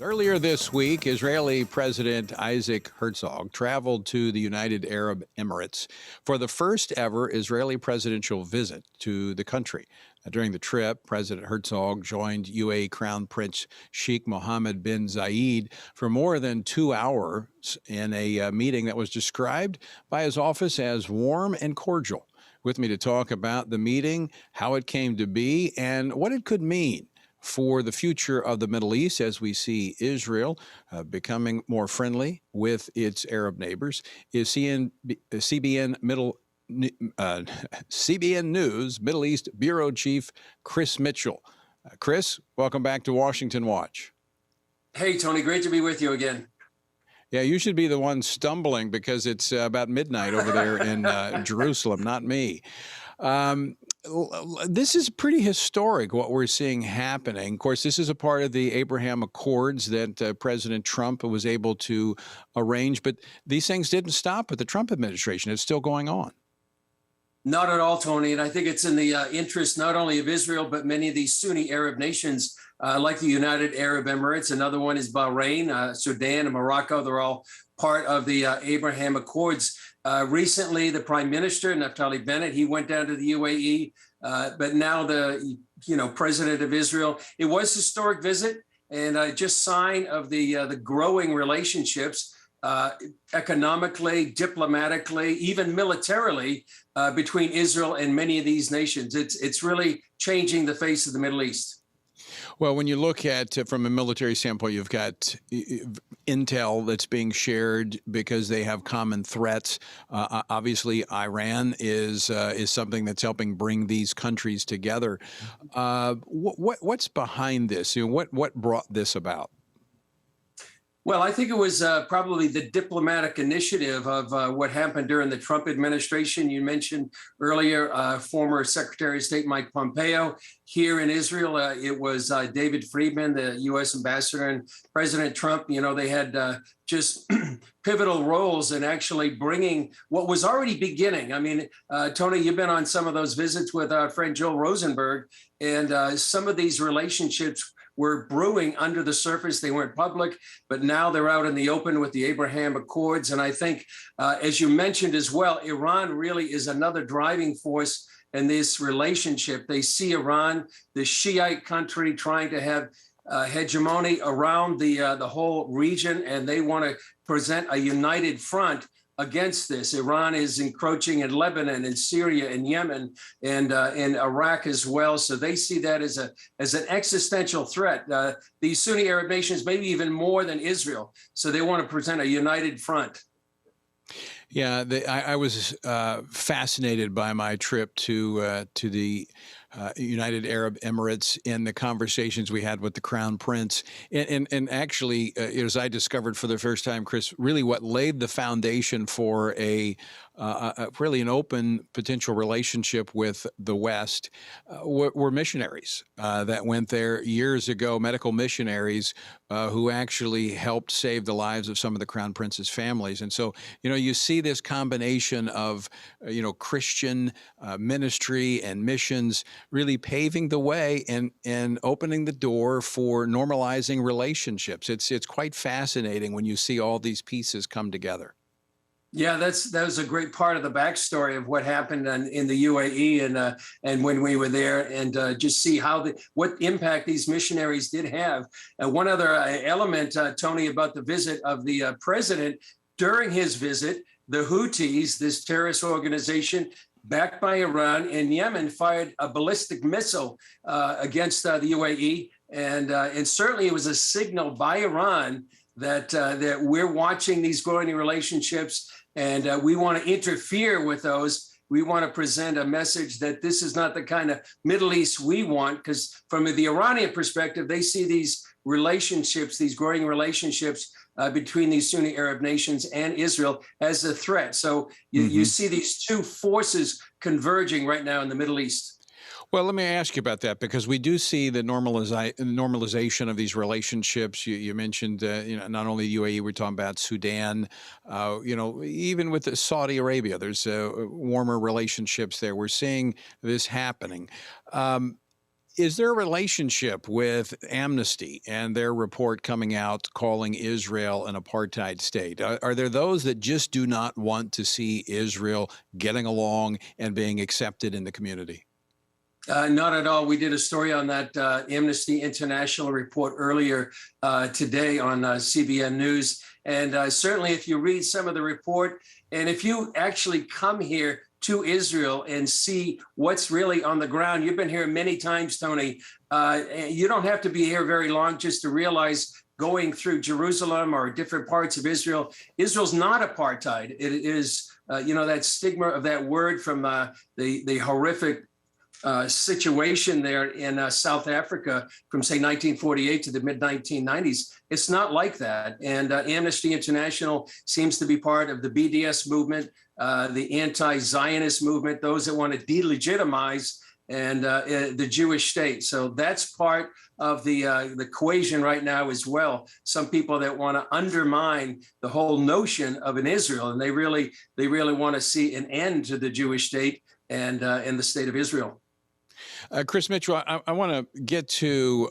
Earlier this week, Israeli President Isaac Herzog traveled to the United Arab Emirates for the first ever Israeli presidential visit to the country. During the trip, President Herzog joined UAE Crown Prince Sheikh Mohammed bin Zayed for more than 2 hours in a meeting that was described by his office as warm and cordial. With me to talk about the meeting, how it came to be, and what it could mean for the future of the Middle East as we see Israel becoming more friendly with its Arab neighbors is CBN News Middle East Bureau Chief Chris Mitchell. Chris, welcome back to Washington Watch. Hey, Tony, great to be with you again. Yeah, you should be the one stumbling because it's about midnight over there in Jerusalem, not me. This is pretty historic, what we're seeing happening. Of course, this is a part of the Abraham Accords that President Trump was able to arrange, but these things didn't stop with the Trump administration. It's still going on. Not at all, Tony. And I think it's in the interest not only of Israel, but many of these Sunni Arab nations like the United Arab Emirates. Another one is Bahrain, Sudan, and Morocco. They're all part of the Abraham Accords. Recently, the Prime Minister, Naftali Bennett, he went down to the UAE, but now the President of Israel. It was a historic visit and just sign of the growing relationships economically, diplomatically, even militarily between Israel and many of these nations. It's really changing the face of the Middle East. Well, when you look at from a military standpoint, you've got intel that's being shared because they have common threats. Obviously, Iran is something that's helping bring these countries together. What's behind this? What brought this about? Well, I think it was probably the diplomatic initiative of what happened during the Trump administration. You mentioned earlier former Secretary of State Mike Pompeo. Here in Israel, it was David Friedman, the U.S. ambassador, and President Trump. They had just pivotal roles in actually bringing what was already beginning. I mean, Tony, you've been on some of those visits with our friend Joel Rosenberg, and some of these relationships were brewing under the surface. They weren't public, but now they're out in the open with the Abraham Accords. And I think, as you mentioned as well, Iran really is another driving force in this relationship. They see Iran, the Shiite country, trying to have hegemony around the whole region, and they want to present a united front against this. Iran is encroaching in Lebanon and Syria and Yemen and in Iraq as well. So they see that as an existential threat. These Sunni Arab nations, maybe even more than Israel. So they want to present a united front. Yeah, I was fascinated by my trip to the United Arab Emirates and the conversations we had with the Crown Prince. And actually, as I discovered for the first time, Chris, really what laid the foundation for really an open potential relationship with the West were missionaries that went there years ago, medical missionaries who actually helped save the lives of some of the Crown Prince's families. And so, you see this combination of, Christian ministry and missions really paving the way and opening the door for normalizing relationships. It's quite fascinating when you see all these pieces come together. Yeah, that was a great part of the backstory of what happened in the UAE and when we were there, and just see what impact these missionaries did have. One other element, Tony, about the visit of the president. During his visit, the Houthis, this terrorist organization backed by Iran in Yemen, fired a ballistic missile against the UAE, and certainly it was a signal by Iran that we're watching these growing relationships, and we want to interfere with those. We want to present a message that this is not the kind of Middle East we want, because from the Iranian perspective, they see these relationships, these growing relationships between these Sunni Arab nations and Israel as a threat. So you see these two forces converging right now in the Middle East. Well, let me ask you about that, because we do see the normalization of these relationships. You mentioned, not only the UAE, we're talking about Sudan, even with Saudi Arabia, there's warmer relationships there. We're seeing this happening. Is there a relationship with Amnesty and their report coming out calling Israel an apartheid state? Are there those that just do not want to see Israel getting along and being accepted in the community? Not at all. We did a story on that Amnesty International report earlier today on CBN News. And certainly, if you read some of the report, and if you actually come here to Israel and see what's really on the ground, you've been here many times, Tony. You don't have to be here very long just to realize going through Jerusalem or different parts of Israel, Israel's not apartheid. It is, that stigma of that word from the horrific situation there in South Africa from, say, 1948 to the mid-1990s. It's not like that. And Amnesty International seems to be part of the BDS movement, the anti-Zionist movement, those that want to delegitimize the Jewish state. So that's part of the equation right now as well. Some people that want to undermine the whole notion of an Israel, and they really want to see an end to the Jewish state and the state of Israel. Chris Mitchell, I want to get to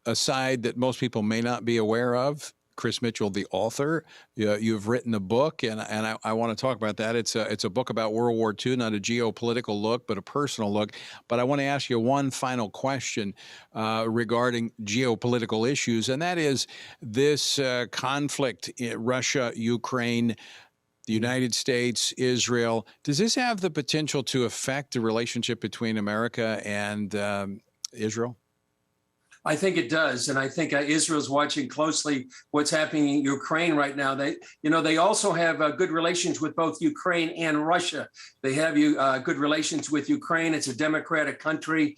a side that most people may not be aware of. Chris Mitchell, the author, you've written a book, and I want to talk about that. It's a book about World War II, not a geopolitical look, but a personal look. But I want to ask you one final question regarding geopolitical issues, and that is this conflict in Russia, Ukraine, the United States, Israel. Does this have the potential to affect the relationship between America and Israel? I think it does. And I think Israel's watching closely what's happening in Ukraine right now. They also have good relations with both Ukraine and Russia. They have good relations with Ukraine. It's a democratic country.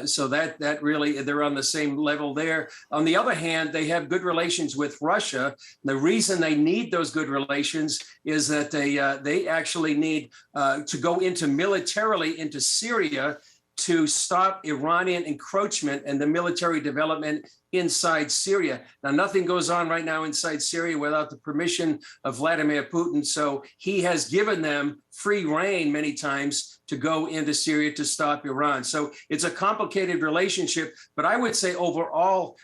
So that really, they're on the same level there. On the other hand, they have good relations with Russia. The reason they need those good relations is that they actually need to go militarily into Syria to stop Iranian encroachment and the military development inside Syria. Now, nothing goes on right now inside Syria without the permission of Vladimir Putin. So he has given them free rein many times to go into Syria to stop Iran. So it's a complicated relationship. But I would say overall,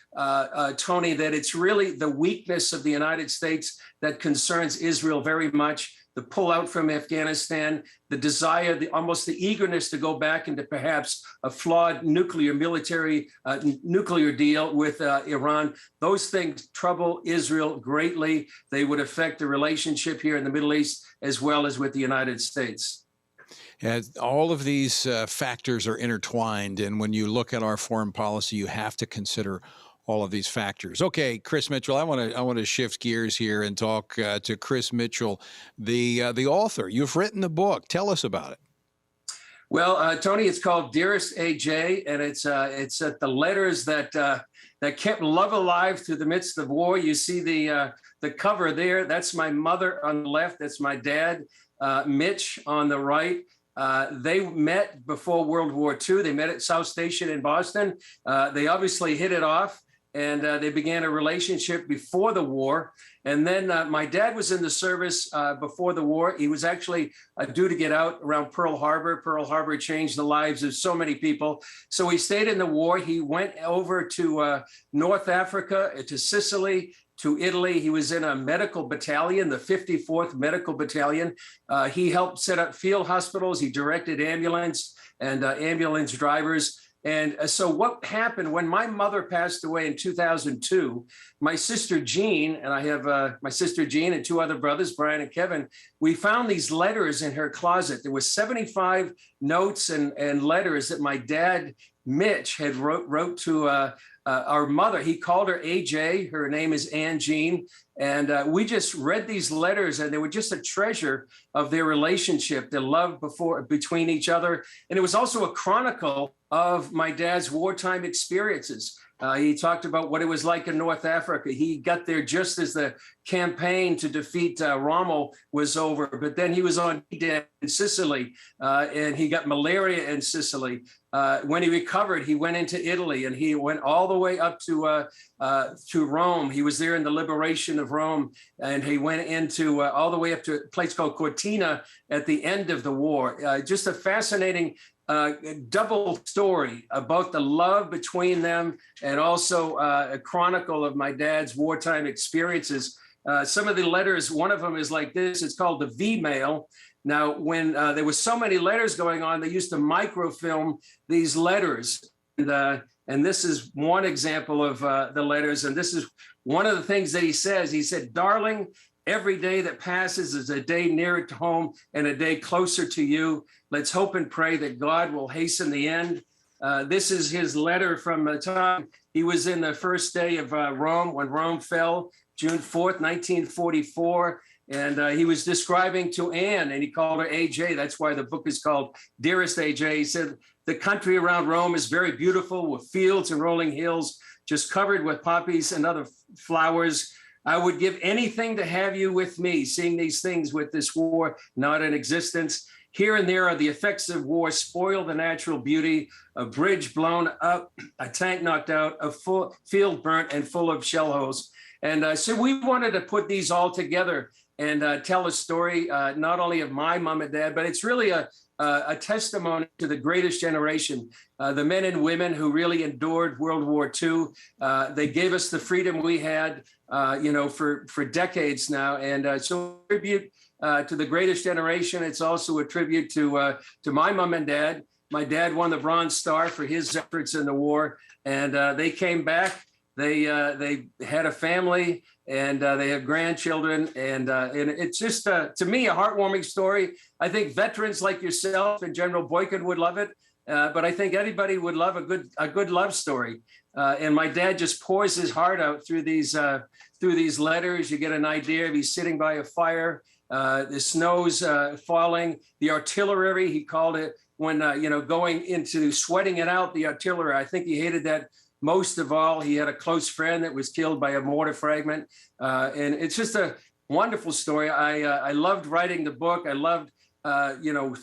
Tony, that it's really the weakness of the United States that concerns Israel very much. The pullout from Afghanistan, the desire, almost the eagerness to go back into perhaps a flawed nuclear deal with Iran. Those things trouble Israel greatly. They would affect the relationship here in the Middle East as well as with the United States. And all of these factors are intertwined. And when you look at our foreign policy, you have to consider all of these factors. Okay, Chris Mitchell, I want to shift gears here and talk to Chris Mitchell, the author. You've written a book. Tell us about it. Well, Tony, it's called Dearest AJ, and it's the letters that kept love alive through the midst of war. You see the cover there. That's my mother on the left. That's my dad, Mitch, on the right. They met before World War II. They met at South Station in Boston. They obviously hit it off. And they began a relationship before the war. And then my dad was in the service before the war. He was actually due to get out around Pearl Harbor. Pearl Harbor changed the lives of so many people. So he stayed in the war. He went over to North Africa, to Sicily, to Italy. He was in a medical battalion, the 54th Medical Battalion. He helped set up field hospitals. He directed ambulance drivers. And so what happened when my mother passed away in 2002, my sister Jean, and I have my sister Jean and two other brothers, Brian and Kevin, we found these letters in her closet. There was 75 notes and letters that my dad, Mitch, had wrote to our mother. He called her AJ. Her name is Ann Jean. And we just read these letters, and they were just a treasure of their relationship, their love between each other. And it was also a chronicle of my dad's wartime experiences. He talked about what it was like in North Africa. He got there just as the campaign to defeat Rommel was over, but then he was on D-Day in Sicily, and he got malaria in Sicily. When he recovered, he went into Italy, and he went all the way up to Rome. He was there in the liberation of Rome, and he went into all the way up to a place called Cortina at the end of the war. Just a fascinating double story about the love between them, and also a chronicle of my dad's wartime experiences. Some of the letters, one of them is like this. It's called the V mail. Now, when there was so many letters going on, they used to microfilm these letters. And this is one example of the letters. And this is one of the things that he says. He said, "Darling, every day that passes is a day nearer to home and a day closer to you. Let's hope and pray that God will hasten the end." This is his letter from the time he was in the first day of Rome, when Rome fell, June 4th, 1944. And he was describing to Anne, and he called her AJ. That's why the book is called Dearest AJ. He said, "The country around Rome is very beautiful, with fields and rolling hills, just covered with poppies and other flowers. I would give anything to have you with me, seeing these things with this war not in existence. Here and there are the effects of war, spoil the natural beauty, a bridge blown up, a tank knocked out, a full field burnt and full of shell holes." And so we wanted to put these all together and tell a story, not only of my mom and dad, but it's really a testimony to the greatest generation, the men and women who really endured World War II. They gave us the freedom we had, for decades now. And so a tribute to the greatest generation. It's also a tribute to my mom and dad. My dad won the Bronze Star for his efforts in the war, and they came back. They had a family, and they have grandchildren, and it's just to me a heartwarming story. I think veterans like yourself and General Boykin would love it, but I think anybody would love a good love story. And my dad just pours his heart out through these letters. You get an idea of he's sitting by a fire, the snow's falling, the artillery, he called it, when going into sweating it out, the artillery. I think he hated that most of all. He had a close friend that was killed by a mortar fragment. And it's just a wonderful story. I loved writing the book. I loved,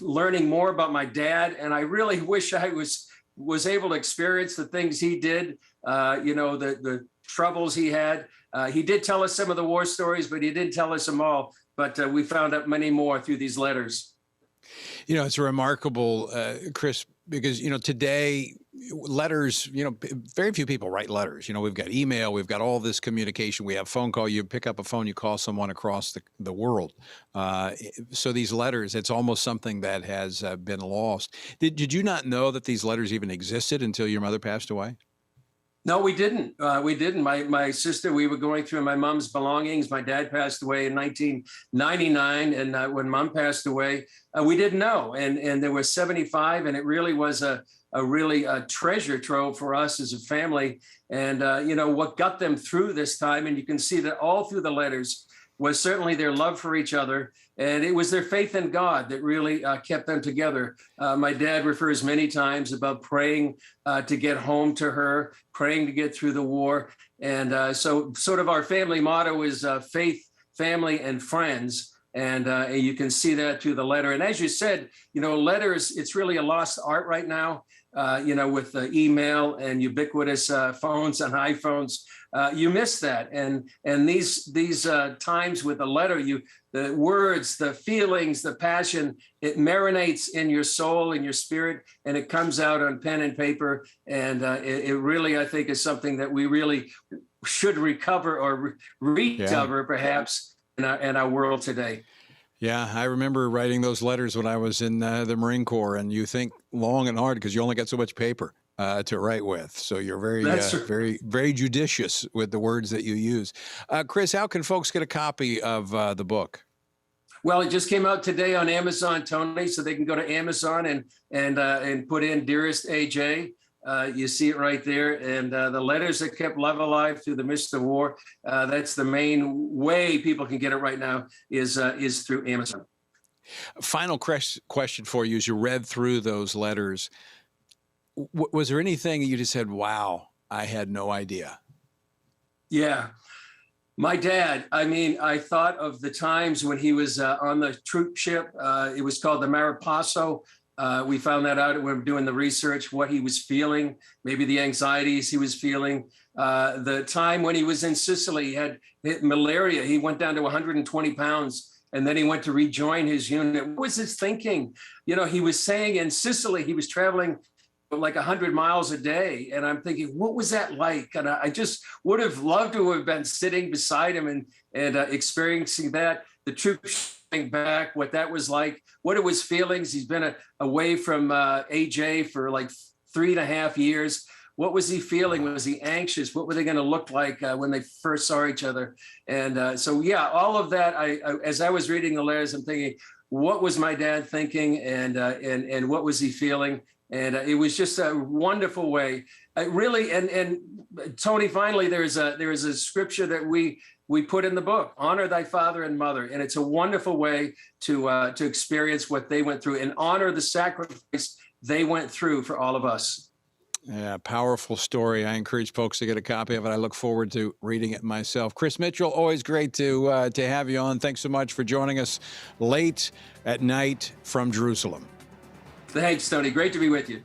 learning more about my dad. And I really wish I was able to experience the things he did, the troubles he had. He did tell us some of the war stories, but he didn't tell us them all. But we found out many more through these letters. It's remarkable, Chris, because, today letters, very few people write letters. We've got email, we've got all this communication, we have phone call, you pick up a phone, you call someone across the world. So these letters, it's almost something that has been lost. Did you not know that these letters even existed until your mother passed away? No, we didn't. We didn't. My sister, we were going through my mom's belongings. My dad passed away in 1999. And when mom passed away, we didn't know. And there was 75. And it really was a really treasure trove for us as a family. And, what got them through this time. And you can see that all through the letters was certainly their love for each other. And it was their faith in God that really kept them together. My dad refers many times about praying to get home to her, praying to get through the war. And so sort of our family motto is faith, family, and friends. And you can see that through the letter. And as you said, letters, it's really a lost art right now, with email and ubiquitous phones and iPhones. You miss that. And these times with the letter, the words, the feelings, the passion, it marinates in your soul, in your spirit, and it comes out on pen and paper. And it really, I think, is something that we really should recover or recover, perhaps, in our world today. Yeah, I remember writing those letters when I was in the Marine Corps, and you think long and hard because you only got so much paper to write with. So you're very, very, very judicious with the words that you use. Chris, how can folks get a copy of the book? Well, it just came out today on Amazon, Tony, so they can go to Amazon and put in Dearest AJ. You see it right there. And the letters that kept love alive through the midst of war. That's the main way people can get it right now is through Amazon. Final question for you as you read through those letters. Was there anything you just said, wow, I had no idea? Yeah. My dad, I thought of the times when he was on the troop ship. It was called the Mariposa. We found that out when we were doing the research, what he was feeling, maybe the anxieties he was feeling. The time when he was in Sicily, he had malaria. He went down to 120 pounds and then he went to rejoin his unit. What was his thinking? You know, he was saying in Sicily, he was traveling like 100 miles a day. And I'm thinking, what was that like? And I just would have loved to have been sitting beside him and experiencing that, the troops back, what that was like, what it was feelings. He's been away from AJ for like 3.5 years. What was he feeling? Was he anxious? What were they going to look like when they first saw each other? And so, yeah, all of that. As I was reading the letters, I'm thinking, what was my dad thinking, and what was he feeling? And it was just a wonderful way. Really, and Tony, finally, there is a scripture that we put in the book: honor thy father and mother, and it's a wonderful way to experience what they went through and honor the sacrifice they went through for all of us. Yeah, powerful story. I encourage folks to get a copy of it. I look forward to reading it myself. Chris Mitchell, always great to have you on. Thanks so much for joining us late at night from Jerusalem. Thanks, Tony. Great to be with you.